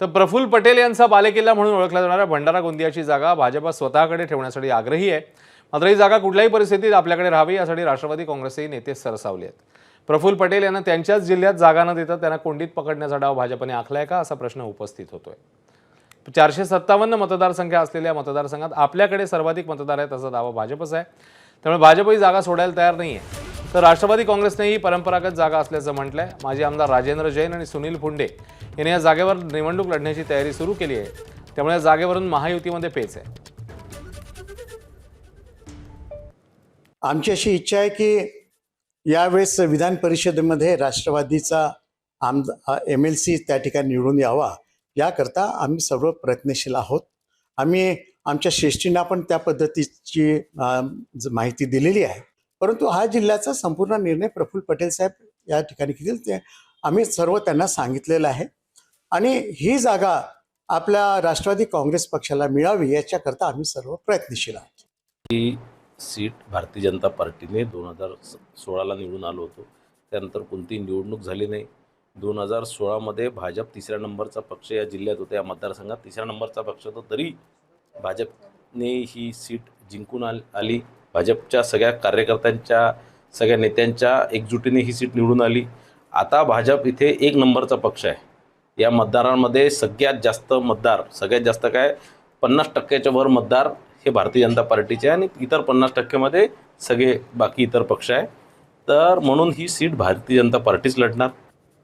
तर प्रफुल्ल पटेल यांचा बालेकिल्ला म्हणून ओळखला जाणारा भंडारा गोंदियाची जागा भाजप स्वतःकडे ठेवण्यासाठी आग्रही आहे। मात्र ही जागा कुठल्याही परिस्थितीत आपल्याकडे राहावी यासाठी राष्ट्रवादी काँग्रेसचे नेते सरसावले आहेत। प्रफुल्ल पटेल यांना त्यांच्याच जिल्ह्यात जागा न देता त्यांना कोंडीत पकडण्याचा डाव भाजपने आखलाय का असा प्रश्न उपस्थित होतोय। 457 मतदारसंख्या असलेल्या मतदारसंघात आपल्याकडे सर्वाधिक मतदार आहेत असा दावा भाजपचा आहे। त्यामुळे भाजप ही जागा सोडायला तयार नाहीये। तर राष्ट्रवादी काँग्रेसने ही परंपरागत जागा असल्याचं म्हटलंय। माजी आमदार राजेंद्र जैन आणि सुनील फुंडे यांनी या जागेवर निवडणूक लढण्याची तयारी सुरू केली आहे। त्यामुळे या जागेवरून महायुतीमध्ये पेच आहे। आमची अशी इच्छा आहे की यावेळेस विधान परिषदेमध्ये राष्ट्रवादीचा MLC त्या ठिकाणी निवडून यावा याकरता आम्ही सर्व प्रयत्नशील आहोत। आम्ही आमच्या श्रेष्ठींना पण त्या पद्धतीची माहिती दिलेली आहे, परंतु हा जिल्ह्याचा संपूर्ण निर्णय प्रफुल्ल पटेल साहेब या ठिकाणी घेतील ते आम्ही सर्व त्यांना सांगितलेलं आहे आणि ही जागा आपल्या राष्ट्रवादी काँग्रेस पक्षाला मिळावी याच्याकरता आम्ही सर्व प्रयत्नशील आहोत। ही सीट भारतीय जनता पार्टीने 2016ला निवडून आलो होतो। त्यानंतर कोणती निवडणूक झाली नाही। 2016 मध्ये भाजप तिसऱ्या नंबरचा पक्ष या जिल्ह्यात होता, या मतदारसंघात तिसऱ्या नंबरचा पक्ष होता, तरी भाजपने ही सीट जिंकून आली। भाजपच्या सगळ्या कार्यकर्त्यांच्या सगळ्या नेत्यांच्या एकजुटीने ही सीट निवडून आली। आता भाजप इथे 1 नंबरचा पक्ष आहे। या मतदारांमध्ये सगळ्यात जास्त मतदार, सगळ्यात जास्त काय 50% वर मतदार हे भारतीय जनता पार्टीचे आणि इतर 50% मध्ये सगळे बाकी इतर पक्ष आहे। तर म्हणून ही सीट भारतीय जनता पार्टीच लढणार।